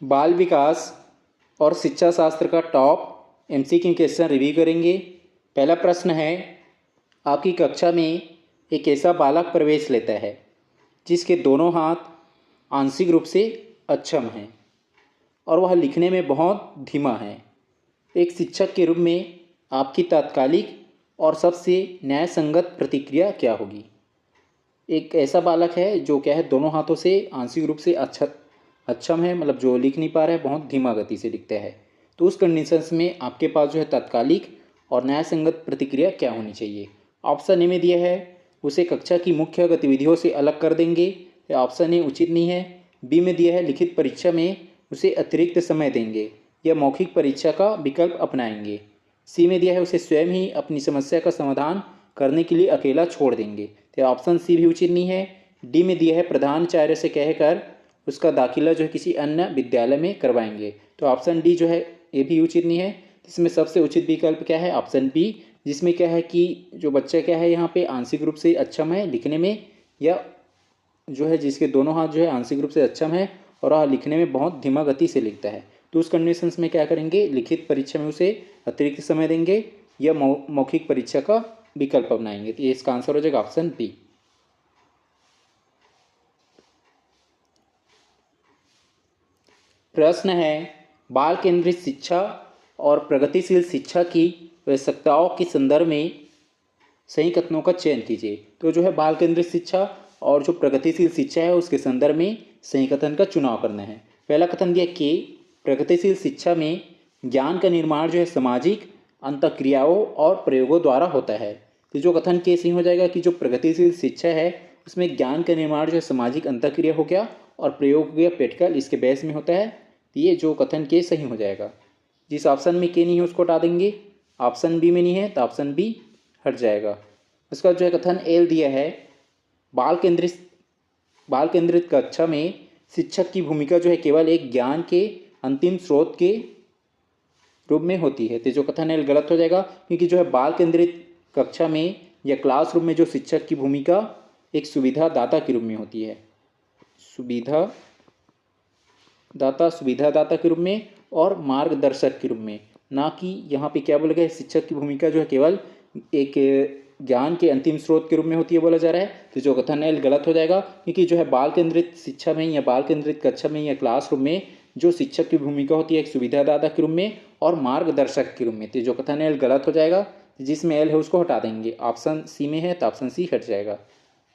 बाल विकास और शिक्षा शास्त्र का टॉप एमसीक्यू क्वेश्चन रिव्यू करेंगे। पहला प्रश्न है, आपकी कक्षा में एक ऐसा बालक प्रवेश लेता है जिसके दोनों हाथ आंशिक रूप से अक्षम हैं और वह लिखने में बहुत धीमा है। एक शिक्षक के रूप में आपकी तात्कालिक और सबसे न्यायसंगत प्रतिक्रिया क्या होगी? एक ऐसा बालक है जो क्या है, दोनों हाथों से आंशिक रूप से अक्षम है, मतलब जो लिख नहीं पा रहा है, बहुत धीमा गति से लिखता है। तो उस कंडीशंस में आपके पास जो है तात्कालिक और न्यायसंगत प्रतिक्रिया क्या होनी चाहिए? ऑप्शन ए में दिया है, उसे कक्षा की मुख्य गतिविधियों से अलग कर देंगे, या ऑप्शन ए उचित नहीं है। बी में दिया है, लिखित परीक्षा में उसे अतिरिक्त समय देंगे या मौखिक परीक्षा का विकल्प अपनाएंगे। सी में दिया है, उसे स्वयं ही अपनी समस्या का समाधान करने के लिए अकेला छोड़ देंगे, तो ऑप्शन सी भी उचित नहीं है। डी में दिया है, प्रधानाचार्य से कहकर उसका दाखिला जो है किसी अन्य विद्यालय में करवाएंगे, तो ऑप्शन डी जो है ये भी उचित नहीं है। इसमें सबसे उचित विकल्प क्या है? ऑप्शन बी, जिसमें क्या है कि जो बच्चा क्या है यहाँ पे आंशिक रूप से अक्षम है लिखने में, या जो है जिसके दोनों हाथ जो है आंशिक रूप से अक्षम है और वह लिखने में बहुत धीमा गति से लिखता है। तो उस कंडीशंस में क्या करेंगे, लिखित परीक्षा में उसे अतिरिक्त समय देंगे या मौखिक परीक्षा का विकल्प अपनाएंगे। तो ये इसका आंसर हो जाएगा ऑप्शन बी। प्रश्न है, बाल केंद्रित शिक्षा और प्रगतिशील शिक्षा की आवश्यकताओं के संदर्भ में सही कथनों का चयन कीजिए। तो जो है बाल केंद्रित शिक्षा और जो प्रगतिशील शिक्षा है उसके संदर्भ में सही कथन का चुनाव करना है। पहला कथन दिया कि प्रगतिशील शिक्षा में ज्ञान का निर्माण जो है सामाजिक अंतःक्रियाओं और प्रयोगों द्वारा होता है। तो जो कथन के सही हो जाएगा कि जो प्रगतिशील शिक्षा है उसमें ज्ञान का निर्माण जो है सामाजिक अंतःक्रिया हो गया और प्रयोग हो गया प्रैक्टिकल, इसके बेस में होता है। तो ये जो कथन के सही हो जाएगा। जिस ऑप्शन में के नहीं है उसको हटा देंगे। ऑप्शन बी में नहीं है तो ऑप्शन बी हट जाएगा। उसका जो है कथन एल दिया है, बाल केंद्रित कक्षा में शिक्षक की भूमिका जो है केवल एक ज्ञान के अंतिम स्रोत के रूप में होती है। तो जो कथन एल गलत हो जाएगा, क्योंकि जो है बाल केंद्रित कक्षा में या क्लासरूम में जो शिक्षक की भूमिका एक सुविधादाता के रूप में होती है, सुविधादाता के रूप में और मार्गदर्शक के रूप में, ना कि यहाँ पे क्या बोला गया, शिक्षक की भूमिका जो है केवल एक ज्ञान के अंतिम स्रोत के रूप में होती है बोला जा रहा है। तो जो कथन है गलत हो जाएगा, क्योंकि जो है बाल केंद्रित शिक्षा में या बाल केंद्रित कक्षा में या क्लासरूम में जो शिक्षक की भूमिका होती है एक सुविधादाता के रूप में और मार्गदर्शक के रूप में। तो जो कथन है गलत हो जाएगा, जिसमें एल है उसको हटा देंगे। ऑप्शन सी में है तो ऑप्शन सी हट जाएगा।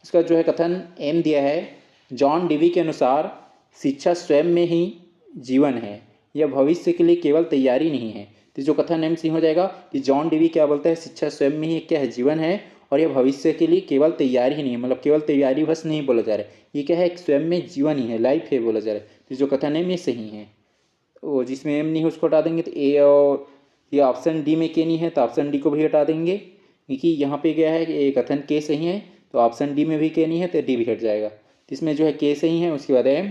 इसका जो है कथन एम दिया है, जॉन डीवी के अनुसार शिक्षा स्वयं में ही जीवन है, यह भविष्य के लिए केवल तैयारी नहीं है। तो जो कथन एम सी हो जाएगा कि जॉन डीवी क्या बोलता है, शिक्षा स्वयं में ही क्या है, जीवन है, और यह भविष्य के लिए केवल तैयारी ही नहीं है, मतलब केवल तैयारी बस नहीं बोला जा रहा है, ये क्या है, एक स्वयं में जीवन ही है, लाइफ है बोला जा रहा है। तो जो कथन एम ये सही है। और जिसमें एम नहीं है उसको हटा देंगे। तो ए और ये ऑप्शन डी में के नहीं है तो ऑप्शन डी को भी हटा देंगे, क्योंकि यहाँ पे क्या है कि कथन के सही है, तो ऑप्शन डी में भी के नहीं है तो डी भी हट जाएगा। तो इसमें जो है के सही है, उसके बाद एम,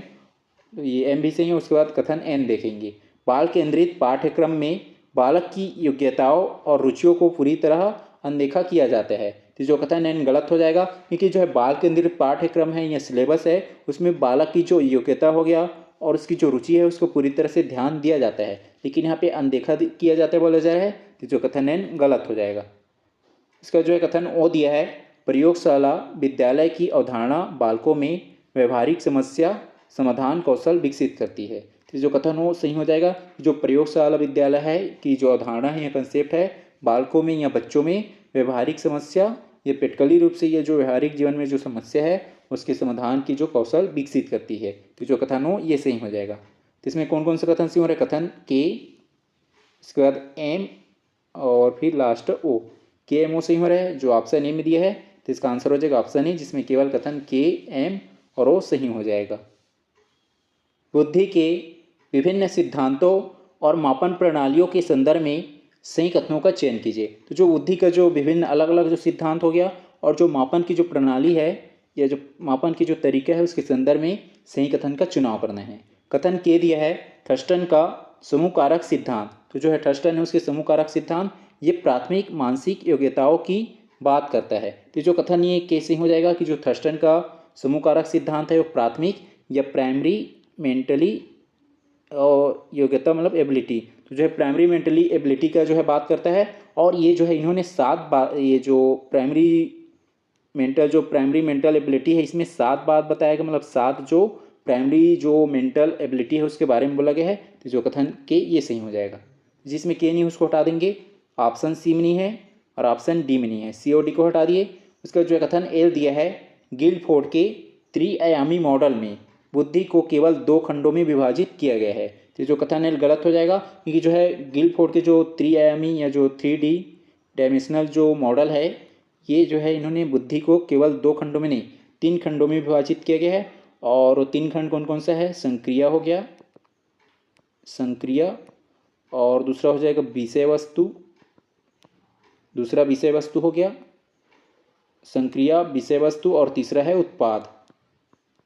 तो ये एम भी सही है, उसके बाद कथन एन देखेंगे। बाल केंद्रित पाठ्यक्रम में बालक की योग्यताओं और रुचियों को पूरी तरह अनदेखा किया जाता है। तो जो कथन एन गलत हो जाएगा, क्योंकि जो है बाल केंद्रित पाठ्यक्रम है या सिलेबस है उसमें बालक की जो योग्यता हो गया और उसकी जो रुचि है उसको पूरी तरह से ध्यान दिया जाता है, लेकिन यहाँ पे अनदेखा किया जाता है बोला जा रहा है। तो जो कथन एन गलत हो जाएगा। इसका जो है कथन ओ दिया है, प्रयोगशाला विद्यालय की अवधारणा बालकों में व्यवहारिक समस्या समाधान कौशल विकसित करती है। तो जो कथन हो सही हो जाएगा, जो प्रयोगशाला विद्यालय है कि जो अवधारणा है या कंसेप्ट है बालकों में या बच्चों में व्यवहारिक समस्या या प्रैक्टिकली रूप से ये जो व्यवहारिक जीवन में जो समस्या है उसके समाधान की जो कौशल विकसित करती है। तो जो कथन हो ये सही हो जाएगा। तो इसमें कौन कौन सा कथन सही हो रहा है, कथन के, इसके बाद एम और फिर लास्ट ओ, के एम ओ सही हो रहा है। जो ऑप्शन ए में दिया है तो इसका आंसर हो जाएगा ऑप्शन ए, जिसमें केवल कथन के एम और ओ सही हो जाएगा। बुद्धि के विभिन्न सिद्धांतों और मापन प्रणालियों के संदर्भ में सही कथनों का चयन कीजिए। तो जो बुद्धि का जो विभिन्न अलग अलग जो सिद्धांत हो गया और जो मापन की जो प्रणाली है या जो मापन की जो तरीका है उसके संदर्भ में सही कथन का चुनाव करना है। कथन के दिया है, थर्स्टन का समूह कारक सिद्धांत। तो जो है थर्स्टन है उसके समूह कारक सिद्धांत ये प्राथमिक मानसिक योग्यताओं की बात करता है। तो जो कथन ये कैसे हो जाएगा कि जो थर्स्टन का समूह कारक सिद्धांत है वो प्राथमिक या प्राइमरी मेंटली और योग्यता मतलब एबिलिटी, तो जो है प्राइमरी मेंटली एबिलिटी का जो है बात करता है। और ये जो है इन्होंने 7 बात, ये जो प्राइमरी मेंटल एबिलिटी है इसमें 7 बात बताया गया, मतलब 7 जो प्राइमरी जो मेंटल एबिलिटी है उसके बारे में बोला गया है। तो जो कथन के ये सही हो जाएगा। जिसमें के नहीं उसको हटा देंगे, ऑप्शन सी में नहीं है और ऑप्शन डी में नहीं है, सी और डी को हटा दिए। उसका जो है कथन एल दिया है, गिलफोर्ड के त्रिआयामी मॉडल में बुद्धि को केवल 2 खंडों में विभाजित किया गया है। तो जो कथन है गलत हो जाएगा, क्योंकि जो है गिलफोर्ड के जो त्रिआयामी या जो 3D डायमेंशनल जो मॉडल है, ये जो है इन्होंने बुद्धि को केवल 2 खंडों में नहीं 3 खंडों में विभाजित किया गया है। और 3 खंड कौन कौन सा है, संक्रिया हो गया, संक्रिया, और दूसरा हो जाएगा विषय वस्तु, दूसरा विषय वस्तु हो गया, संक्रिया विषय वस्तु, और तीसरा है उत्पाद,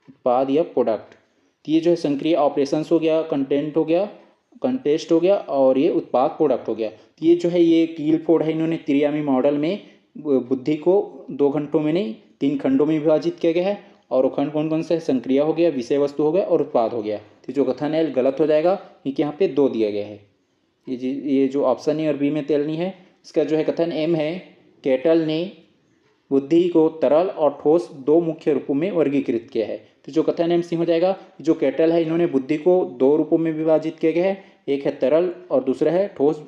उत्पाद या प्रोडक्ट। तो ये जो है संक्रिय ऑपरेशंस हो गया, कंटेंट हो गया, कंटेस्ट हो गया, और ये उत्पाद प्रोडक्ट हो गया। तो ये जो है ये गिलफोर्ड है, इन्होंने त्रिआयामी मॉडल में बुद्धि को 2 घंटों में नहीं 3 खंडों में विभाजित किया गया है। और वो खंड कौन कौन से, संक्रिया हो गया, विषय वस्तु हो गया और उत्पाद हो गया। तो जो कथन है गलत हो जाएगा, क्योंकि यहाँ पे 2 दिया गया है। ये जो ऑप्शन ए और बी में तेलनी है। इसका जो है कथन एम है, केटल ने बुद्धि को तरल और ठोस 2 मुख्य रूपों में वर्गीकृत किया है। तो जो कथन एम सी हो जाएगा, जो केटल है इन्होंने बुद्धि को 2 रूपों में विभाजित किया गया है, एक है तरल और दूसरा है ठोस।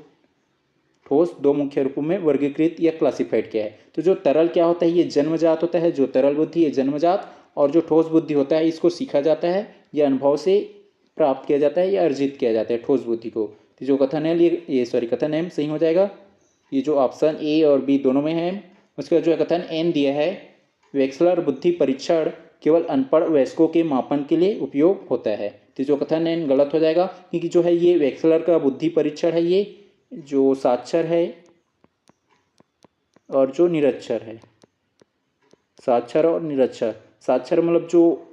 ठोस 2 मुख्य रूपों में वर्गीकृत या क्लासिफाइड किया है। तो जो तरल क्या होता है, ये जन्मजात होता है, जो तरल बुद्धि ये जन्मजात, और जो ठोस बुद्धि होता है इसको सीखा जाता है या अनुभव से प्राप्त किया जाता है या अर्जित किया जाता है ठोस बुद्धि को। तो जो कथन है ये सॉरी कथन एम सही हो जाएगा। ये जो ऑप्शन ए और बी दोनों में है। उसका जो है कथन एन दिया है, वेक्सलर बुद्धि परीक्षण केवल अनपढ़ वयस्कों के मापन के लिए उपयोग होता है। तो जो कथन एन गलत हो जाएगा, क्योंकि जो है ये वेक्सलर का बुद्धि परीक्षण है, ये जो साक्षर है और जो निरक्षर है, साक्षर और निरक्षर। साक्षर मतलब जो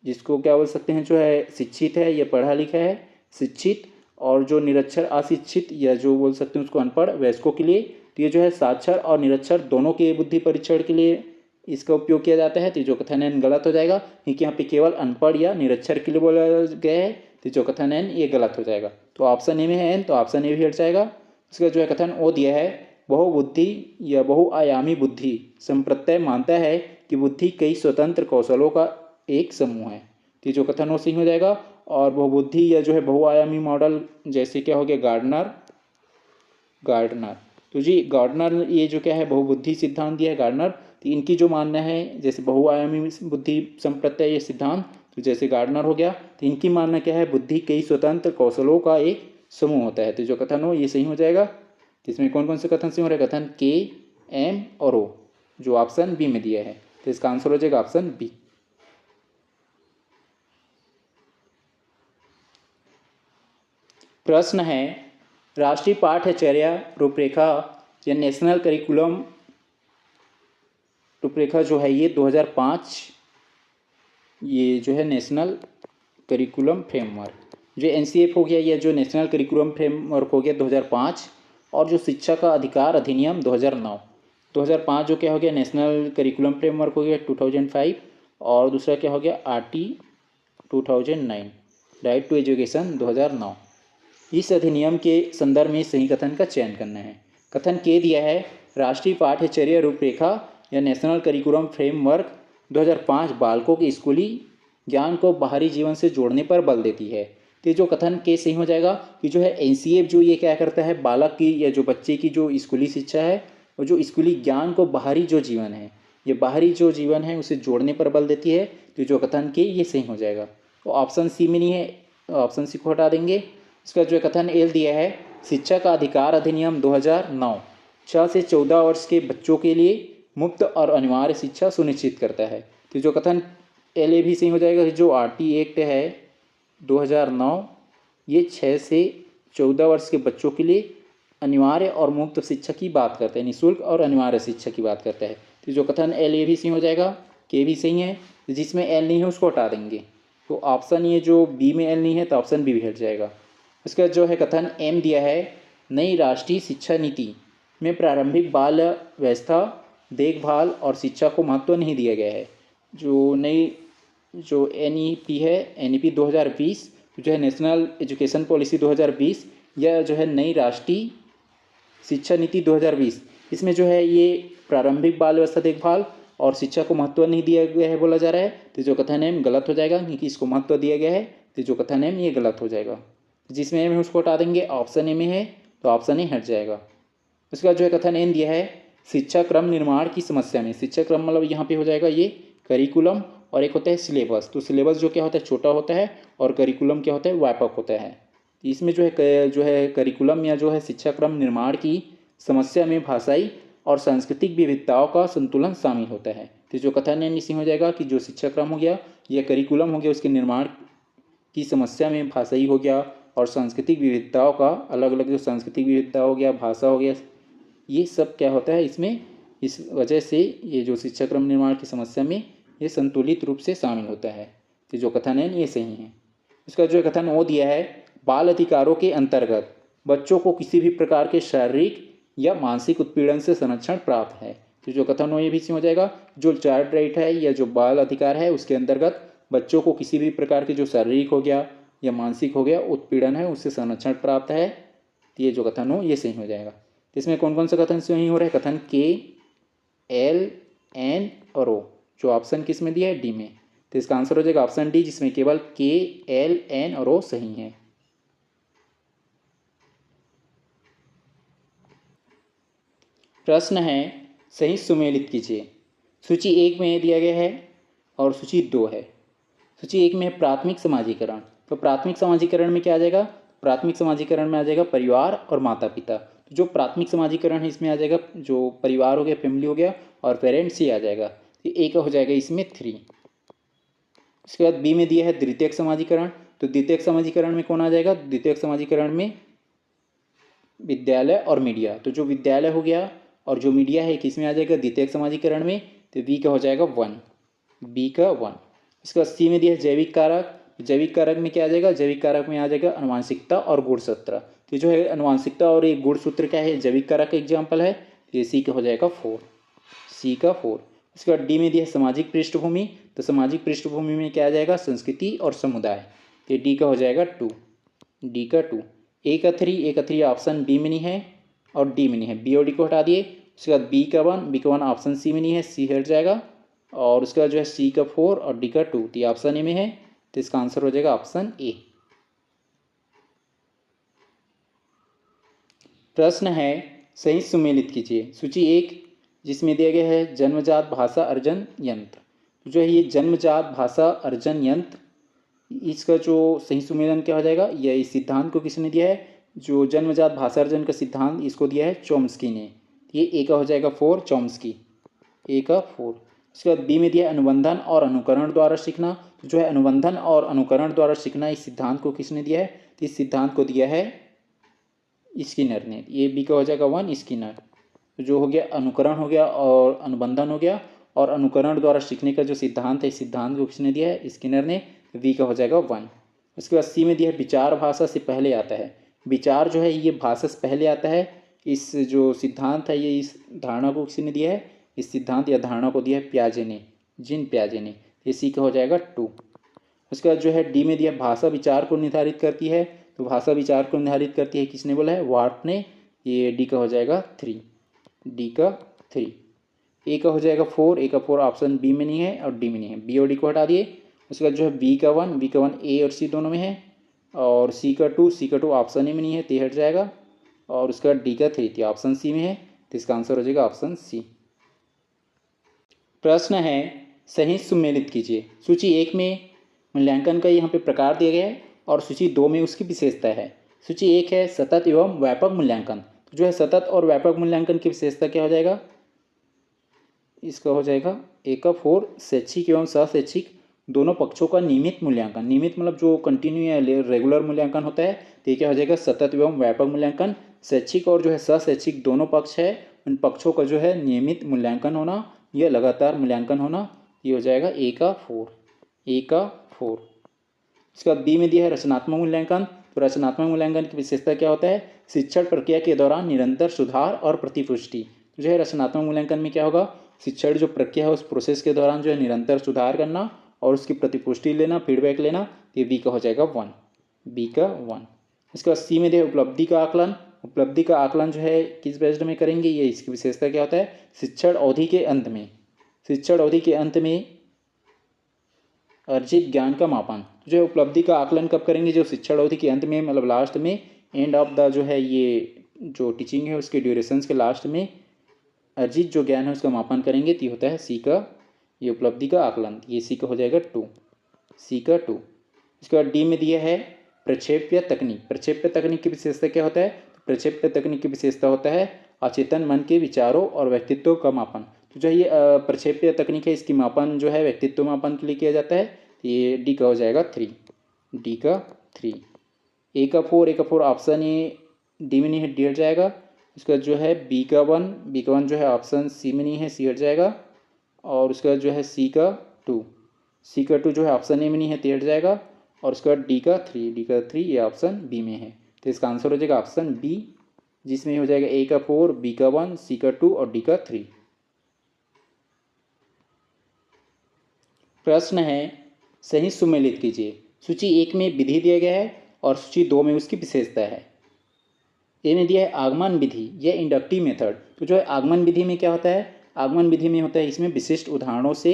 जिसको क्या बोल सकते हैं, जो है शिक्षित है या पढ़ा लिखा है, शिक्षित, और जो निरक्षर अशिक्षित या जो बोल सकते हैं उसको अनपढ़ वयस्कों के लिए। तो ये जो है साक्षर और निरक्षर दोनों के बुद्धि परीक्षण के लिए इसका उपयोग किया जाता है। तो जो कथन एन गलत हो जाएगा, क्योंकि यहाँ पे केवल अनपढ़ या निरक्षर के लिए बोला गया है। तो जो कथन एन ये गलत हो जाएगा। तो ऑप्शन ए में है एन, तो ऑप्शन ए भी हट जाएगा। उसका जो है कथन ओ दिया है, बहुबुद्धि या बहुआयामी बुद्धि संप्रत्यय मानता है कि बुद्धि कई स्वतंत्र कौशलों का एक समूह है। तो जो कथन वो सही हो जाएगा। और बहुबुद्धि या जो है बहुआयामी मॉडल जैसे क्या हो गया, गार्डनर, तो जी गार्डनर ये जो क्या है बहुबुद्धि सिद्धांत दिया है गार्डनर। तो इनकी जो मानना है जैसे बहुआयामी बुद्धि संप्रत्यय ये सिद्धांत, तो जैसे गार्डनर हो गया, तो इनकी मानना क्या है, बुद्धि कई स्वतंत्र कौशलों का एक समूह होता है। तो जो कथन हो ये सही हो जाएगा। इसमें कौन कौन से कथन सही हो रहे हैं, कथन के, एम और ओ, जो ऑप्शन बी में दिया है। तो इसका आंसर हो जाएगा ऑप्शन बी। प्रश्न है, राष्ट्रीय पाठ्यचर्या रूपरेखा या नेशनल करिकुलम रूपरेखा जो है ये 2005, ये जो है नेशनल करिकुलम फ्रेमवर्क जो NCF हो गया, या जो नेशनल करिकुलम फ्रेमवर्क हो गया 2005, और जो शिक्षा का अधिकार अधिनियम 2009। 2005 जो क्या हो गया, नेशनल करिकुलम फ्रेमवर्क हो गया 2005, और दूसरा क्या हो गया RT 2009, राइट टू एजुकेशन 2009। इस अधिनियम के संदर्भ में सही कथन का चयन करना है। कथन के दिया है, राष्ट्रीय पाठ्यचर्या रूपरेखा या नेशनल करिकुलम फ्रेमवर्क 2005 बालकों के स्कूली ज्ञान को बाहरी जीवन से जोड़ने पर बल देती है। तो जो कथन के सही हो जाएगा कि जो है NCF जो ये क्या करता है, बालक की या जो बच्चे की जो स्कूली शिक्षा है और जो स्कूली ज्ञान को बाहरी जो जीवन है, ये बाहरी जो जीवन है उसे जोड़ने पर बल देती है। तो जो कथन के ये सही हो जाएगा। तो ऑप्शन सी में नहीं है, ऑप्शन सी को हटा देंगे। इसका जो कथन एल दिया है, शिक्षा का अधिकार अधिनियम 2009 6 से 14 वर्ष के बच्चों के लिए मुफ्त और अनिवार्य शिक्षा सुनिश्चित करता है। तो जो कथन एल ए भी सही हो जाएगा। जो RT एक्ट है 2009 ये 6 से 14 वर्ष के बच्चों के लिए अनिवार्य और मुफ्त शिक्षा की बात करता है, निःशुल्क और अनिवार्य शिक्षा की बात करता है। तो जो कथन एल ए भी सही हो जाएगा, के भी सही है, जिसमें एल नहीं है उसको हटा देंगे। तो ऑप्शन ये जो बी में एल नहीं है तो ऑप्शन बी भी हट जाएगा। इसका जो है कथन एम दिया है, नई राष्ट्रीय शिक्षा नीति में प्रारंभिक बाल व्यवस्था देखभाल और शिक्षा को महत्व नहीं दिया गया है। जो नई जो NEP है NEP 2020 तो जो है नेशनल एजुकेशन पॉलिसी 2020 या जो है नई राष्ट्रीय शिक्षा नीति 2020, इसमें जो है ये प्रारंभिक बाल अवस्था देखभाल और शिक्षा को महत्व नहीं दिया गया है बोला जा रहा है। तो जो कथन है गलत हो जाएगा, क्योंकि इसको महत्व दिया गया है, तो जो कथन है ये गलत हो जाएगा। जिसमें एम है उसको हटा देंगे, ऑप्शन ए में है तो ऑप्शन ए हट जाएगा। उसके बाद जो है कथन एन दिया है शिक्षा क्रम निर्माण की समस्या में। शिक्षा क्रम मतलब यहाँ पे हो जाएगा ये करिकुलम, और एक होता है सिलेबस। तो सिलेबस जो क्या होता है छोटा होता है, और करिकुलम क्या होता है व्यापक होता है। इसमें जो है करिकुलम या जो है शिक्षा क्रम निर्माण की समस्या में भाषाई और सांस्कृतिक विविधताओं का संतुलन शामिल होता है। तो जो कथन है इसमें हो जाएगा कि जो शिक्षा क्रम हो गया या करिकुलम हो गया उसके निर्माण की समस्या में भाषाई हो गया और सांस्कृतिक विविधताओं का, अलग अलग जो सांस्कृतिक विविधता हो गया, भाषा हो गया, ये सब क्या होता है इसमें, इस वजह से ये जो शिक्षा क्रम निर्माण की समस्या में ये संतुलित रूप से शामिल होता है। तो जो कथन है ये सही है। इसका जो कथन वो दिया है बाल अधिकारों के अंतर्गत बच्चों को किसी भी प्रकार के शारीरिक या मानसिक उत्पीड़न से संरक्षण प्राप्त है। तो जो कथन हो ये भी हो जाएगा, जो चाइल्ड राइट है या जो बाल अधिकार है उसके अंतर्गत बच्चों को किसी भी प्रकार के जो शारीरिक हो गया या मानसिक हो गया उत्पीड़न है उससे संरक्षण प्राप्त है। तो ये जो कथन हो ये सही हो जाएगा। तो इसमें कौन कौन सा कथन सही हो रहा है, कथन के, एल, एन और ओ। जो ऑप्शन किस में दिया है, डी में। तो इसका आंसर हो जाएगा ऑप्शन डी, जिसमें केवल के, एल, एन और ओ सही है। प्रश्न है सही सुमेलित कीजिए। सूची 1 में दिया गया है और सूची 2 है। सूची 1 में है प्राथमिक समाजीकरण। तो प्राथमिक समाजीकरण में क्या आ जाएगा, प्राथमिक समाजीकरण में आ जाएगा परिवार और माता पिता। तो जो प्राथमिक समाजीकरण है इसमें आ जाएगा जो परिवार हो गया, फैमिली हो गया, और पेरेंट्स ही आ जाएगा। तो एक हो जाएगा इसमें 3। उसके बाद बी में दिया है द्वितीयक समाजीकरण। तो द्वितीयक समाजीकरण में कौन आ जाएगा, द्वितीयक समाजीकरण में विद्यालय और मीडिया। तो जो विद्यालय हो गया और जो मीडिया है किसमें आ जाएगा, द्वितीयक समाजीकरण में। तो बी का हो जाएगा 1, बी का 1। इसके बाद सी में दिया है जैविक कारक। जैविक कारक में क्या आ जाएगा, जैविक कारक में आ जाएगा अनुवांशिकता और गुणसूत्र। तो जो है अनुवांशिकता और एक गुणसूत्र क्या है, जैविक कारक का एग्जाम्पल है। तो ये सी का हो जाएगा 4, सी का 4। इसके बाद डी में दिया है सामाजिक पृष्ठभूमि। तो सामाजिक पृष्ठभूमि में क्या आ जाएगा, संस्कृति और समुदाय। तो डी का हो जाएगा 2, डी का 2। ए का 3, ए का 3 ऑप्शन बी में नहीं है और डी में नहीं है, बी और डी को हटा दिए। उसके बाद बी का 1, बी का 1 ऑप्शन सी में नहीं है, सी हट जाएगा। और उसके बाद जो है सी का 4 और डी का 2, तो ऑप्शन ए में है। तो इसका आंसर हो जाएगा ऑप्शन ए। प्रश्न है सही सुमेलित कीजिए। सूची 1 जिसमें दिया गया है जन्मजात भाषा अर्जन यंत्र। तो जो है ये जन्मजात भाषा अर्जन यंत्र, इसका जो सही सुमेलन क्या हो जाएगा, यह इस सिद्धांत को किसने दिया है, जो जन्मजात भाषा अर्जन का सिद्धांत इसको दिया है चॉम्स्की ने। ये ए का हो जाएगा 4, चॉम्स्की, ए का 4। उसके बाद बी में दिया है अनुबंधन और अनुकरण द्वारा सीखना। तो जो है अनुबंधन और अनुकरण द्वारा सीखना, इस सिद्धांत को किसने दिया है, तो इस सिद्धांत को दिया है स्किनर ने। ये बी का हो जाएगा 1, स्किनर। तो जो हो गया अनुकरण हो गया और अनुबंधन हो गया, और अनुकरण द्वारा सीखने का जो सिद्धांत है इस सिद्धांत को किसने दिया है, स्किनर ने। वी का हो जाएगा 1। उसके बाद सी में दिया है विचार भाषा से पहले आता है। विचार जो है ये भाषा से पहले आता है। इस जो सिद्धांत है ये इस धारणा को किसने दिया है, इस सिद्धांत या धारणा को दिया है प्याजे ने, जिन प्याजे ने। ये सी का हो जाएगा 2। उसके बाद जो है डी में दिया भाषा विचार को निर्धारित करती है। तो भाषा विचार को निर्धारित करती है किसने बोला है, वार्ट ने। ये डी का हो जाएगा 3, डी का 3। ए का हो जाएगा 4, ए का 4 ऑप्शन बी में नहीं है और डी में नहीं है, बी और डी को हटा दिए। उसके बाद जो है बी का 1, बी का 1 ए और सी दोनों में है, और सी का 2, सी का 2 ऑप्शन ए में नहीं है, तो हट जाएगा। और उसके बाद डी का 3 थी ऑप्शन सी में है, तो इसका आंसर हो जाएगा ऑप्शन सी। प्रश्न है सही सुमेलित कीजिए। सूची 1 में मूल्यांकन का यहाँ पे प्रकार दिया गया है और सूची 2 में उसकी विशेषता है। सूची 1 है सतत एवं व्यापक मूल्यांकन। तो जो है सतत और व्यापक मूल्यांकन की विशेषता क्या हो जाएगा, इसका हो जाएगा ए का 4 शैक्षिक एवं सशैक्षिक दोनों पक्षों का नियमित मूल्यांकन। नियमित मतलब जो कंटिन्यू या रेगुलर मूल्यांकन होता है, तो ये क्या हो जाएगा सतत एवं व्यापक मूल्यांकन। शैक्षिक और जो है सशैक्षिक दोनों पक्ष है, उन पक्षों का जो है नियमित मूल्यांकन होना या लगातार मूल्यांकन होना, ये हो जाएगा ए का 4, ए का 4। इसके बाद बी में दिया है रचनात्मक मूल्यांकन। तो रचनात्मक मूल्यांकन की विशेषता क्या होता है, शिक्षण प्रक्रिया के दौरान निरंतर सुधार और प्रतिपुष्टि। तो जो है रचनात्मक मूल्यांकन में क्या होगा, शिक्षण जो प्रक्रिया है उस प्रोसेस के दौरान जो है निरंतर सुधार करना और उसकी प्रतिपुष्टि लेना, फीडबैक लेना। ये बी का हो जाएगा 1। बी का 1। इसके बाद सी में दिया उपलब्धि का आकलन। उपलब्धि का आकलन जो है किस बेस्ड में करेंगे, ये इसकी विशेषता क्या होता है, शिक्षण अवधि के अंत में, शिक्षण अवधि के अंत में अर्जित ज्ञान का मापन। तो जो है उपलब्धि का आकलन कब करेंगे, जो शिक्षण अवधि के अंत में, मतलब लास्ट में, एंड ऑफ द जो है ये जो टीचिंग है उसके ड्यूरेशंस के लास्ट में अर्जित जो ज्ञान है उसका मापन करेंगे, तो ये होता है सी का, ये उपलब्धि का आकलन, ये सी का हो जाएगा 2, सी का 2। इसके बाद डी में दिया है प्रक्षेप्य तकनीक। प्रक्षेप्य तकनीक की विशेषता क्या होता है, तो प्रक्षेप्य तकनीक की विशेषता होता है अचेतन मन के विचारों और व्यक्तित्व का मापन। तो जो ये प्रक्षेप्य तकनीक है इसकी मापन जो है व्यक्तित्व मापन के लिए किया जाता है, तो ये डी का हो जाएगा 3, डी का 3। ए का 4, ए का 4 ऑप्शन ए डी में नहीं है, डी हट जाएगा। उसका जो है बी का 1, बी का 1 जो है ऑप्शन सी में नहीं है, सी हट जाएगा। और उसका जो है सी का 2, सी का 2 जो है ऑप्शन ए में नहीं है, तो हट जाएगा। और उसके बाद डी का 3, डी का 3 ये ऑप्शन बी में है, तो इसका आंसर हो जाएगा ऑप्शन बी, जिसमें हो जाएगा ए का 4, बी का 1, सी का 2 और डी का 3। प्रश्न है सही सुमेलित कीजिए। सूची 1 में विधि दिया गया है और सूची 2 में उसकी विशेषता है। ए में दिया है आगमन विधि या इंडक्टिव मेथड। तो जो है आगमन विधि में क्या होता है, आगमन विधि में होता है इसमें विशिष्ट उदाहरणों से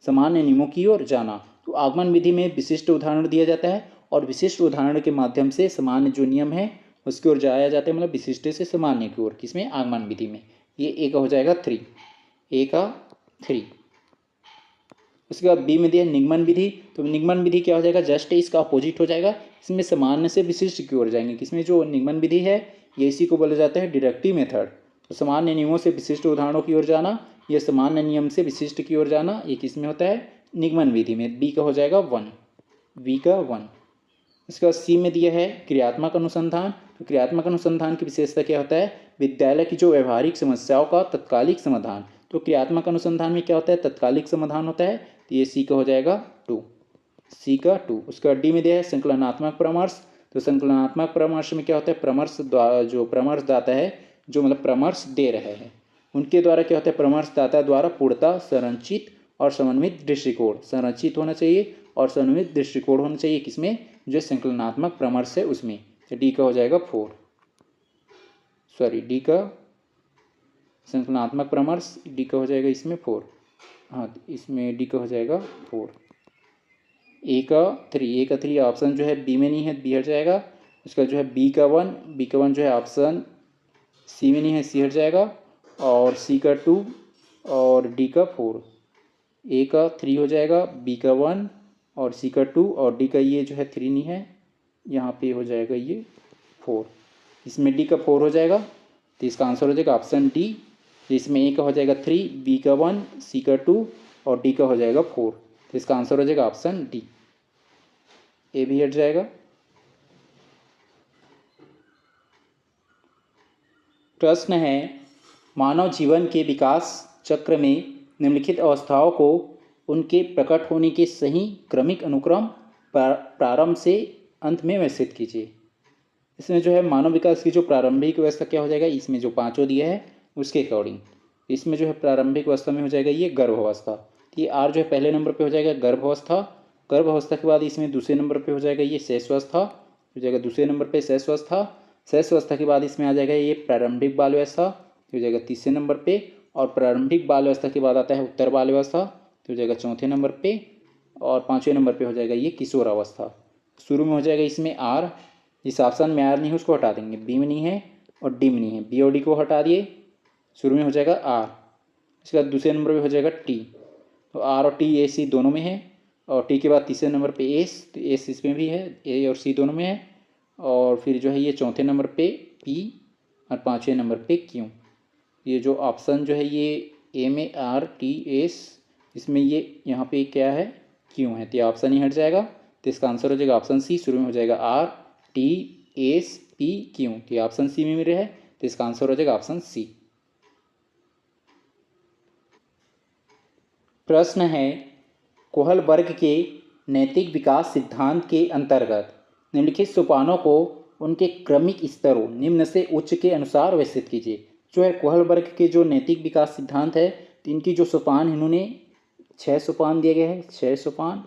सामान्य नियमों की ओर जाना। तो आगमन विधि में विशिष्ट उदाहरण दिया जाता है और विशिष्ट उदाहरण के माध्यम से सामान्य जो नियम है उसकी ओर जाया जाता है, मतलब विशिष्ट से सामान्य की ओर, किसमें, आगमन विधि में। ये ए का हो जाएगा 3, ए का 3। उसके बाद बी में दिया निगमन विधि। तो निगमन विधि क्या हो जाएगा, जस्ट इसका अपोजिट हो जाएगा, इसमें सामान्य से विशिष्ट की ओर जाएंगे। किसमें जो निगमन विधि है ये इसी को बोला जाता है डिडक्टिव मेथड। तो सामान्य नियमों से विशिष्ट उदाहरणों की ओर जाना या सामान्य नियम से विशिष्ट की ओर जाना, ये किसमें होता है, निगमन विधि में। बी का हो जाएगा 1, बी का 1। इसके बाद सी में दिया है क्रियात्मक अनुसंधान। तो क्रियात्मक अनुसंधान की विशेषता क्या होता है, विद्यालय की जो व्यवहारिक समस्याओं का तत्कालिक समाधान। तो क्रियात्मक अनुसंधान में क्या होता है, तत्कालिक समाधान होता है, तो ये सी का हो जाएगा 2, सी का 2। उसका डी में दिया है संकलनात्मक परामर्श। तो संकलनात्मक परामर्श में क्या होता है, परामर्श जो परामर्शदाता है, जो मतलब परामर्श दे रहे हैं, उनके द्वारा क्या होता है, परामर्शदाता द्वारा पूर्णतः संरचित और समन्वित दृष्टिकोण, संरचित होना चाहिए और समन्वित दृष्टिकोण होना चाहिए, किसमें, जो संकलनात्मक परामर्श है उसमें। तो डी का हो जाएगा 4, सॉरी डी का संकलनात्मक परामर्श, डी का हो जाएगा इसमें 4, हाँ इसमें डी का हो जाएगा 4। ए का 3, ए का 3 ऑप्शन जो है बी में नहीं है, बी हट जाएगा। उसका जो है बी का 1, बी का 1 जो है ऑप्शन सी में नहीं है, सी हट जाएगा। और सी का 2 और डी का 4, ए का 3 हो जाएगा, बी का 1 और सी का 2 और डी का ये जो है 3 नहीं है, यहाँ पे हो जाएगा ये 4, इसमें डी का 4 हो जाएगा, तो इसका आंसर हो जाएगा ऑप्शन डी। इसमें ए का हो जाएगा 3, बी का 1, सी का 2 और डी का हो जाएगा 4, तो इसका आंसर हो जाएगा ऑप्शन डी, ए भी हट जाएगा। प्रश्न है मानव जीवन के विकास चक्र में निम्नलिखित अवस्थाओं को उनके प्रकट होने के सही क्रमिक अनुक्रम प्रारंभ से अंत में व्यवस्थित कीजिए। इसमें जो है मानव विकास की जो प्रारंभिक अवस्था क्या हो जाएगा, इसमें जो पांचों दिया है उसके अकॉर्डिंग इसमें जो है प्रारंभिक अवस्था में हो जाएगा ये गर्भावस्था, ये आर जो है पहले नंबर पे हो जाएगा गर्भावस्था। गर्भावस्था के बाद इसमें दूसरे नंबर पे हो जाएगा ये शैशवावस्था, हो जाएगा दूसरे नंबर पे शैशवावस्था। शैशवावस्था के बाद इसमें आ जाएगा ये प्रारंभिक बाल व्यवस्था, हो जाएगा तीसरे नंबर पे। और प्रारंभिक बाल व्यवस्था के बाद आता है उत्तर बाल व्यवस्था, तो हो जाएगा चौथे नंबर पे। और पाँचवें नंबर पे हो जाएगा ये किशोरावस्था। शुरू में हो जाएगा इसमें आर, जिस ऑप्शन में आर नहीं है उसको हटा देंगे, बी में नहीं है और डी में नहीं है, बी और डी को हटा दिए, शुरू में हो जाएगा आर। इसके बाद दूसरे नंबर पे हो जाएगा टी, तो आर और टी ए सी दोनों में है। और टी के बाद तीसरे नंबर पे एस, तो एस इसमें भी है, ए और सी दोनों में है। और फिर जो है ये चौथे नंबर पे पी और पाँचवें नंबर पे क्यू। ये जो ऑप्शन जो है ये ए में आर टी एस, इसमें ये यहाँ पे क्या है क्यू है, तो ये ऑप्शन ही हट जाएगा, तो इसका आंसर हो जाएगा ऑप्शन सी। शुरू में हो जाएगा R T S P Q, तो ये ऑप्शन सी में मिल रहा है, तो इसका आंसर हो जाएगा ऑप्शन सी। प्रश्न है कोहल वर्ग के नैतिक विकास सिद्धांत के अंतर्गत निम्नलिखित सोपानों को उनके क्रमिक स्तरों निम्न से उच्च के अनुसार व्यवस्थित कीजिए। जो है कोहल वर्ग के जो नैतिक विकास सिद्धांत है, तो इनकी जो सोपान इन्होंने 6 सोपान दिए गए हैं, 6 सोपान,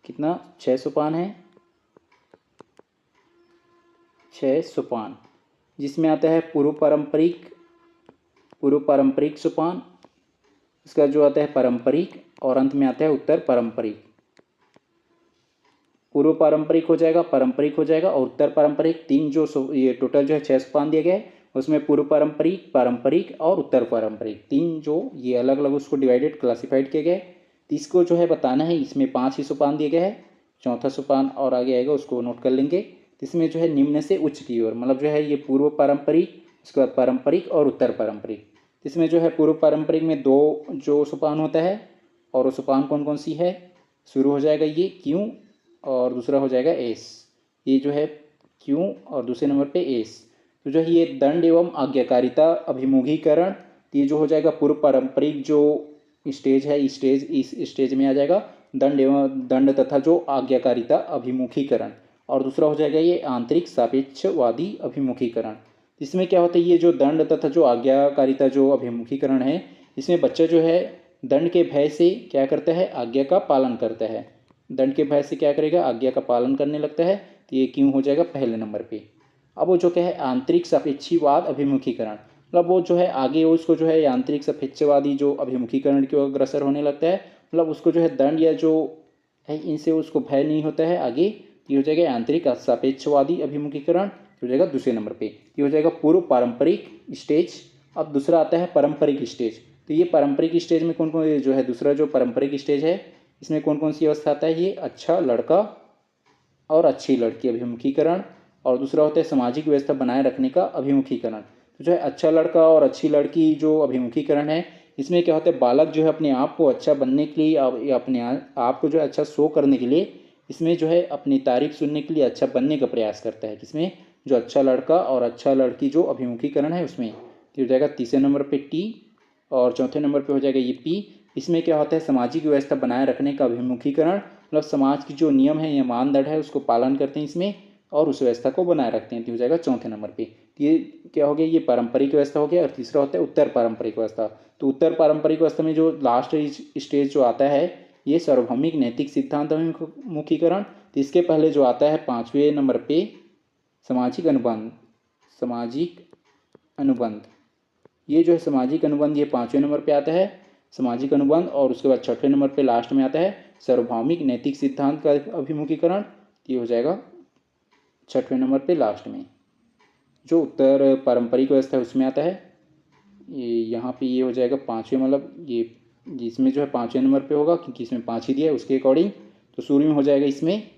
कितना 6 सोपान है, 6 सोपान, जिसमें आता है पूर्व पारंपरिक सोपान, इसका जो आता है पारंपरिक, और अंत में आता है उत्तर पारंपरिक। पूर्व पारंपरिक हो जाएगा, पारंपरिक हो जाएगा और उत्तर पारंपरिक, तीन जो ये टोटल जो है 6 सोपान दिए गए, उसमें पूर्व पारंपरिक, पारंपरिक और उत्तर पारंपरिक, तीन जो ये अलग अलग उसको डिवाइडेड क्लासिफाइड किए गए। तो इसको जो है बताना है, इसमें 5 ही सोपान दिए गए हैं, चौथा सोपान और आगे आएगा उसको नोट कर लेंगे। इसमें जो है निम्न से उच्च की ओर, मतलब जो है ये पूर्व पारंपरिक, उसके बाद पारंपरिक और उत्तर पारंपरिक। इसमें जो है पूर्व पारंपरिक में 2 जो सोपान होता है, और वो सोपान कौन कौन सी है, शुरू हो जाएगा ये क्यों और दूसरा हो जाएगा एस, ये जो है क्यों और दूसरे नंबर पे एस। तो जो है ये दंड एवं आज्ञाकारिता अभिमुखीकरण, ये जो हो जाएगा पूर्व पारंपरिक जो स्टेज है, इस स्टेज में आ जाएगा दंड तथा जो आज्ञाकारिता अभिमुखीकरण, और दूसरा हो जाएगा ये आंतरिक सापेक्षवादी अभिमुखीकरण। इसमें क्या होता है, ये जो दंड तथा जो आज्ञाकारिता जो अभिमुखीकरण है, इसमें बच्चा जो है दंड के भय से क्या करता है, आज्ञा का पालन करता है। दंड के भय से क्या करेगा, आज्ञा का पालन करने लगता है, तो ये क्यों हो जाएगा पहले नंबर पे। अब वो जो क्या है आंतरिक सापेक्षीवाद अभिमुखीकरण, मतलब वो जो है आगे उसको जो है आंतरिक सापेक्षवादी जो अभिमुखीकरण की ओर अग्रसर होने लगता है, मतलब उसको जो है दंड या जो है इनसे उसको भय नहीं होता है आगे, ये हो जाएगा आंतरिक सापेक्षवादी अभिमुखीकरण, हो जाएगा दूसरे नंबर पे। ये हो जाएगा पूर्व पारंपरिक स्टेज। अब दूसरा आता है पारंपरिक स्टेज। तो ये पारंपरिक स्टेज में कौन कौन, जो है दूसरा जो पारंपरिक स्टेज है, इसमें कौन कौन सी अवस्था आता है, ये अच्छा लड़का और अच्छी लड़की अभिमुखीकरण, और दूसरा होता है सामाजिक व्यवस्था बनाए रखने का अभिमुखीकरण। तो जो है अच्छा लड़का और अच्छी लड़की जो अभिमुखीकरण है, इसमें क्या होता है बालक जो है अपने आप को अच्छा बनने के लिए या अपने आप को जो है अच्छा शो करने के लिए, इसमें जो है अपनी तारीफ सुनने के लिए अच्छा बनने का प्रयास करता है, किसमें, जो अच्छा लड़का और अच्छा लड़की जो अभिमुखीकरण है उसमें। तो हो जाएगा तीसरे नंबर पे टी, और चौथे नंबर पे हो जाएगा ये पी। इसमें क्या होता है सामाजिक व्यवस्था बनाए रखने का अभिमुखीकरण, मतलब समाज की जो नियम है या मानदंड है उसको पालन करते हैं इसमें, और उस व्यवस्था को बनाए रखते हैं। तो हो जाएगा चौथे नंबर पे। ये क्या हो गया, ये पारंपरिक व्यवस्था हो गया, और तीसरा होता है उत्तर पारंपरिक व्यवस्था। तो उत्तर पारंपरिक व्यवस्था में जो लास्ट स्टेज जो आता है, ये सार्वभौमिक नैतिक सिद्धांत अभिमुखीकरण। तो इसके पहले जो आता है 5वें नंबर पे सामाजिक अनुबंध, ये जो है सामाजिक अनुबंध, ये 5वें नंबर पे आता है सामाजिक अनुबंध, और उसके बाद 6वें नंबर पे लास्ट में आता है सार्वभौमिक नैतिक सिद्धांत का अभिमुखीकरण। ये हो जाएगा 6वें नंबर पे लास्ट में। जो उत्तर पारंपरिक व्यवस्था है उसमें आता है, ये यहाँ पे ये हो जाएगा 5वें, मतलब ये जिसमें जो है 5वें नंबर पे होगा, क्योंकि इसमें 5 ही दिया है उसके अकॉर्डिंग। तो शुरू में हो जाएगा इसमें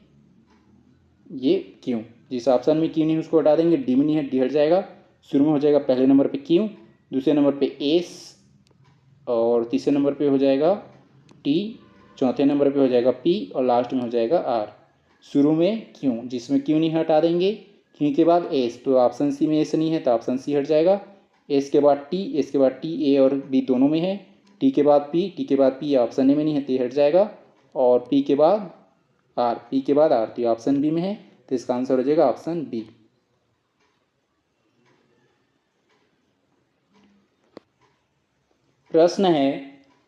ये क्यों, जिस ऑप्शन में क्यों नहीं उसको हटा देंगे, डी में नहीं है, डी हट जाएगा। शुरू में हो जाएगा पहले नंबर पे क्यों, दूसरे नंबर पे एस, और तीसरे नंबर पे हो जाएगा टी, चौथे नंबर पे हो जाएगा पी, और लास्ट में हो जाएगा आर। शुरू में क्यों, जिसमें क्यों नहीं हटा देंगे, क्यों के बाद एस, तो ऑप्शन सी में एस नहीं है तो ऑप्शन सी हट जाएगा। एस के बाद टी, एस के बाद टी, ए और बी दोनों में है। टी के बाद पी, टी के बाद पी ऑप्शन ए में नहीं है तो हट जाएगा। और पी के बाद आर, पी के बाद आर, तो ऑप्शन बी में है, तो इसका आंसर हो जाएगा ऑप्शन बी। प्रश्न है,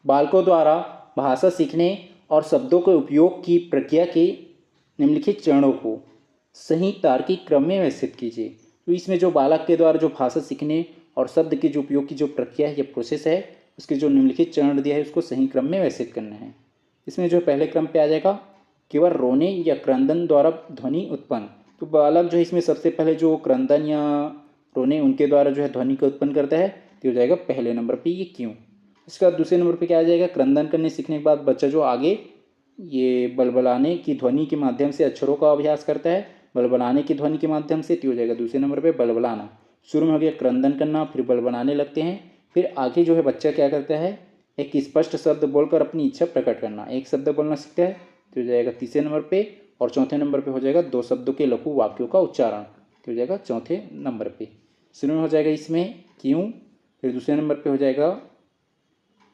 बालकों द्वारा भाषा सीखने और शब्दों के उपयोग की प्रक्रिया के निम्नलिखित चरणों को सही तार्किक क्रम में व्यवस्थित कीजिए। तो इसमें जो बालक के द्वारा जो भाषा सीखने और शब्द के जो उपयोग की जो प्रक्रिया है या प्रोसेस है, उसके जो निम्नलिखित चरण दिया है उसको सही क्रम में व्यवस्थित करना है। इसमें जो पहले क्रम पे आ जाएगा केवल रोने या क्रंदन द्वारा ध्वनि उत्पन्न। तो बालक जो है इसमें सबसे पहले जो क्रंदन या रोने उनके द्वारा जो है ध्वनि को उत्पन्न करता है, तो हो जाएगा पहले नंबर पे ये क्यों। इसका दूसरे नंबर पे क्या आ जाएगा, क्रंदन करने सीखने के बाद बच्चा जो आगे ये बलबलाने की ध्वनि के माध्यम से अक्षरों का अभ्यास करता है, बलबलाने की ध्वनि के माध्यम से, तो हो जाएगा दूसरे नंबर पे बलबलाना। शुरू में हो गया क्रंदन करना, फिर बलबलाने लगते हैं, फिर आगे जो है बच्चा क्या करता है, एक स्पष्ट शब्द बोलकर अपनी इच्छा प्रकट करना, एक शब्द बोलना सीखता है, तो हो जाएगा तीसरे नंबर पे। और चौथे नंबर पे हो जाएगा 2 शब्दों के लघु वाक्यों का उच्चारण, तो हो जाएगा चौथे नंबर पे। शुरू में हो जाएगा इसमें क्यों, फिर दूसरे नंबर पे हो जाएगा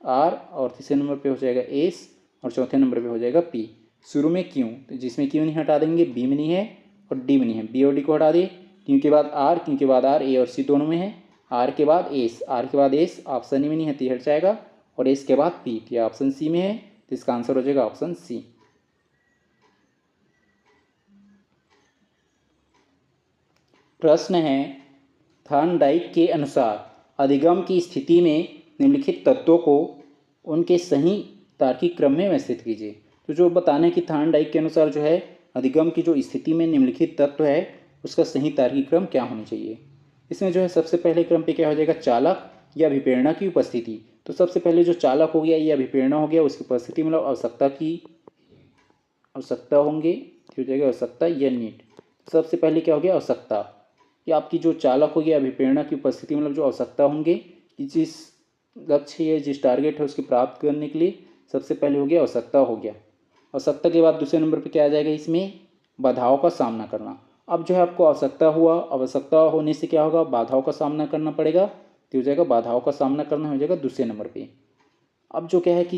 आर, और तीसरे नंबर पे हो जाएगा एस, और चौथे नंबर पे हो जाएगा पी। शुरू में क्यों, तो जिसमें क्यों नहीं हटा देंगे, बी में नहीं है और डी में नहीं है, बी और डी को हटा दिए। क्यों के बाद आर, क्यों के बाद आर, ए और सी दोनों में है। आर के बाद एस, आर के बाद एस ऑप्शन में नहीं है तो हट जाएगा। और एस के बाद पी, तो ऑप्शन सी में है, तो इसका आंसर हो जाएगा ऑप्शन सी। प्रश्न है, थॉर्नडाइक के अनुसार अधिगम की स्थिति में निम्नलिखित तत्वों को उनके सही तार्किक क्रम में व्यवस्थित कीजिए। तो जो बताने की थॉर्नडाइक के अनुसार जो है अधिगम की जो स्थिति में निम्नलिखित तत्व है उसका सही तार्किक क्रम क्या होना चाहिए। इसमें जो है सबसे पहले क्रम पे क्या हो जाएगा, चालक या अभिप्रेरणा की उपस्थिति। तो सबसे पहले जो चालक हो गया या अभिप्रेरणा हो गया उसकी उपस्थिति मतलब आवश्यकता होंगे, हो जाएगा आवश्यकता या नीड। सबसे पहले क्या हो गया, आवश्यकता। कि आपकी जो चालक हो गया अभिप्रेरणा की उपस्थिति मतलब जो आवश्यकता होंगे कि जिस लक्ष्य या जिस टारगेट है उसकी प्राप्त करने के लिए सबसे पहले हो गया आवश्यकता हो गया। आवश्यकता के बाद दूसरे नंबर पे क्या आ जाएगा, इसमें बाधाओं का सामना करना। अब जो है आपको आवश्यकता होने से क्या होगा, बाधाओं का सामना करना पड़ेगा। तो हो जाएगा बाधाओं का सामना करना हो जाएगा दूसरे नंबर पे। अब जो क्या है कि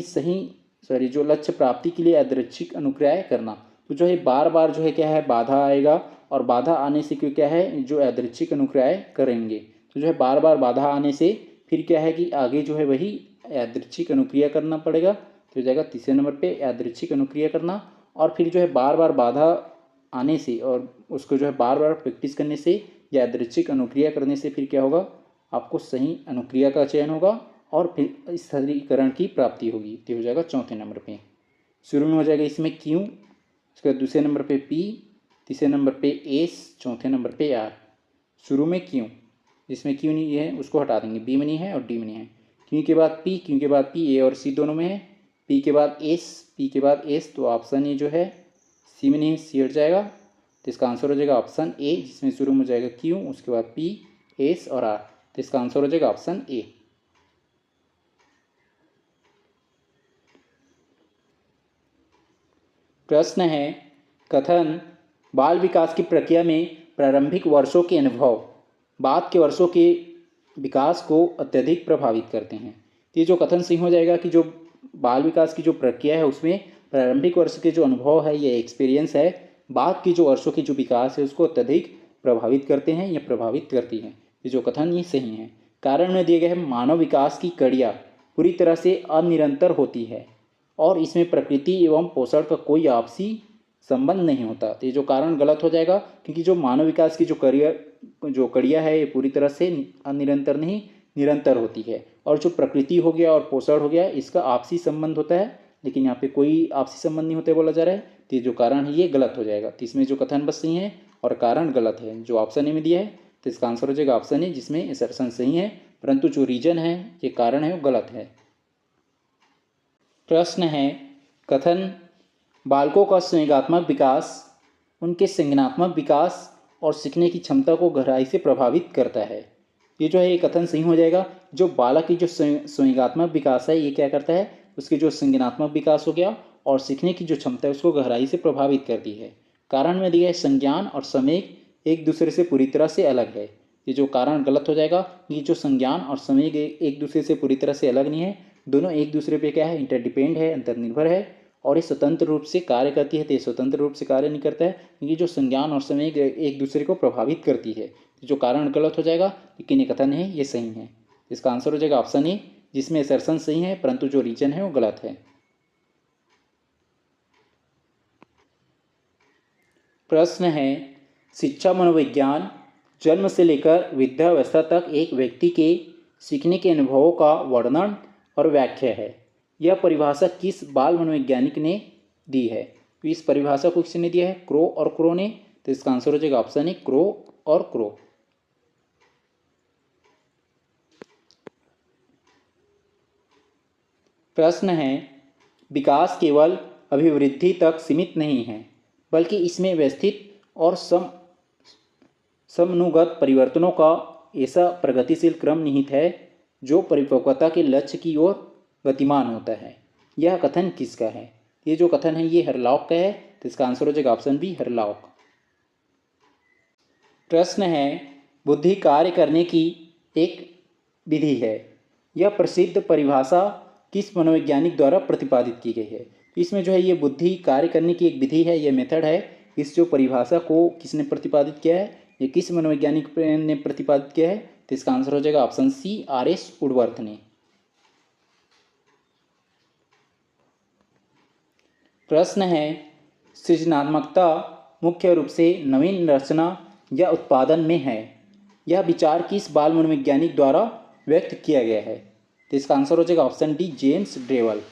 जो लक्ष्य प्राप्ति के लिए यादृच्छिक अनुक्रियाएं करना। तो जो है बार बार जो है क्या है बाधा आएगा और बाधा आने से क्यों क्या है जो यादृच्छिक अनुक्रियाएं करेंगे। तो जो है बार बार बाधा आने से फिर क्या है कि आगे जो है वही यादृच्छिक अनुक्रिया करना पड़ेगा। तो हो जाएगा तीसरे नंबर पे यादृच्छिक अनुक्रिया करना। और फिर जो है बार बार बाधा आने से और उसको जो है बार बार प्रैक्टिस करने से यादृच्छिक अनुक्रिया करने से फिर क्या होगा, आपको सही अनुक्रिया का चयन होगा और फिर स्थिरीकरण की प्राप्ति होगी। तो हो जाएगा चौथे नंबर पे। शुरू में हो जाएगा इसमें क्यू, उसके बाद दूसरे नंबर पे पी, तीसरे नंबर पे एस, चौथे नंबर पे आर। शुरू में क्यू, जिसमें क्यू नहीं है उसको हटा देंगे, बी में नहीं है और डी में नहीं है। क्यू के बाद पी, क्यू के बाद पी, ए और सी दोनों में है। पी के बाद एस, पी के बाद एस, तो ऑप्शन ए जो है सी में नहीं है, सी हट जाएगा। तो इसका आंसर हो जाएगा ऑप्शन ए, जिसमें शुरू में हो जाएगा क्यू, उसके बाद पी, एस और आर। तो इसका आंसर हो जाएगा ऑप्शन ए। प्रश्न है, कथन बाल विकास की प्रक्रिया में प्रारंभिक वर्षों के अनुभव बाद के वर्षों के विकास को अत्यधिक प्रभावित करते हैं। ये जो कथन सही हो जाएगा कि जो बाल विकास की जो प्रक्रिया है उसमें प्रारंभिक वर्ष के जो अनुभव है या एक्सपीरियंस है बाद के जो वर्षों की जो विकास है उसको अत्यधिक प्रभावित करते हैं या प्रभावित करती हैं। ये जो कथन ये सही है। कारण में दिए गए हैं, मानव विकास की कड़ियाँ पूरी तरह से अनिरंतर होती है और इसमें प्रकृति एवं पोषण का कोई आपसी संबंध नहीं होता। तो ये जो कारण गलत हो जाएगा, क्योंकि जो मानव विकास की जो कड़ियाँ है ये पूरी तरह से अनिरंतर नहीं निरंतर होती है। और जो प्रकृति हो गया और पोषण हो गया इसका आपसी संबंध होता है, लेकिन यहाँ पे कोई आपसी संबंध नहीं होते बोला जा रहा है। तो ये जो कारण है ये गलत हो जाएगा। तो इसमें जो कथन बस सही है और कारण गलत है। जो ऑप्शन ए में दिया है तो इसका आंसर हो जाएगा ऑप्शन ए, जिसमें असर्शन सही है परंतु जो रीजन है ये कारण है वो गलत है। प्रश्न है, कथन बालकों का संवेगात्मक विकास उनके संज्ञानात्मक विकास और सीखने की क्षमता को गहराई से प्रभावित करता है। ये जो है ये कथन सही हो जाएगा। जो बालक की जो संवेगात्मक विकास है ये क्या करता है, उसके जो संज्ञानात्मक विकास हो गया और सीखने की जो क्षमता है उसको गहराई से प्रभावित करती है। कारण में दिया है संज्ञान और संवेग एक दूसरे से पूरी तरह से अलग है। ये जो कारण गलत हो जाएगा। ये जो संज्ञान और संवेग एक दूसरे से पूरी तरह से अलग नहीं है, दोनों एक दूसरे पे क्या है इंटरडिपेंड है, अंतर्निर्भर है और ये स्वतंत्र रूप से कार्य करती है। तो ये स्वतंत्र रूप से कार्य नहीं करता है, क्योंकि जो संज्ञान और संवेग एक दूसरे को प्रभावित करती है। जो कारण गलत हो जाएगा, लेकिन ये कथन है ये सही है। इसका आंसर हो जाएगा ऑप्शन ए, जिसमें असर्शन सही है परंतु जो रीजन है वो गलत है। प्रश्न है, शिक्षा मनोविज्ञान जन्म से लेकर वृद्धावस्था तक एक व्यक्ति के सीखने के अनुभवों का वर्णन और व्याख्या है। यह परिभाषा किस बाल मनोवैज्ञानिक ने दी है। तो इस परिभाषा को किसने दिया है, क्रो और क्रो ने। तो इसका आंसर हो जाएगा ऑप्शन ए, क्रो और क्रो। प्रश्न है, विकास केवल अभिवृद्धि तक सीमित नहीं है बल्कि इसमें व्यवस्थित और समनुगत परिवर्तनों का ऐसा प्रगतिशील क्रम निहित है जो परिपक्वता के लक्ष्य की ओर गतिमान होता है। यह कथन किसका है। ये जो कथन है ये हरलॉक का है। तो इसका आंसर हो जाएगा ऑप्शन बी, हरलॉक। प्रश्न है, बुद्धि कार्य करने की एक विधि है। यह प्रसिद्ध परिभाषा किस मनोवैज्ञानिक द्वारा प्रतिपादित की गई है। इसमें जो है ये बुद्धि कार्य करने की एक विधि है, ये मेथड है। इस जो परिभाषा को किसने प्रतिपादित किया है, ये किस मनोवैज्ञानिक ने प्रतिपादित किया है। तो इसका आंसर हो जाएगा ऑप्शन सी, आर.एस. वुडवर्थ ने। प्रश्न है, सृजनात्मकता मुख्य रूप से नवीन रचना या उत्पादन में है। यह विचार किस बाल मनोवैज्ञानिक द्वारा व्यक्त किया गया है? तो इसका आंसर हो जाएगा ऑप्शन डी, जेम्स ड्रेवल।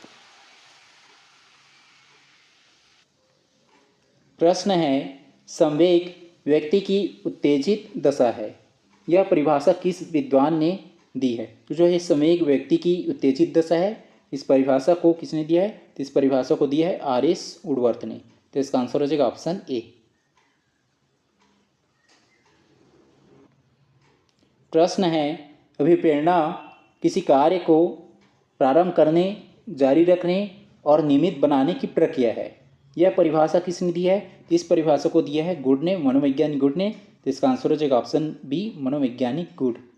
प्रश्न है, संवेग व्यक्ति की उत्तेजित दशा है। यह परिभाषा किस विद्वान ने दी है? तो जो है संवेग व्यक्ति की उत्तेजित दशा है, इस परिभाषा को किसने दिया है? तो इस परिभाषा को दिया है आर.एस. वुडवर्थ ने। तो इसका आंसर हो जाएगा ऑप्शन ए। प्रश्न है, अभिप्रेरणा किसी कार्य को प्रारंभ करने, जारी रखने और नियमित बनाने की प्रक्रिया है। यह परिभाषा किसने दी है? इस परिभाषा को दिया है गुड ने, मनोवैज्ञानिक गुड ने। तो इसका आंसर हो जाएगा ऑप्शन बी, मनोवैज्ञानिक गुड।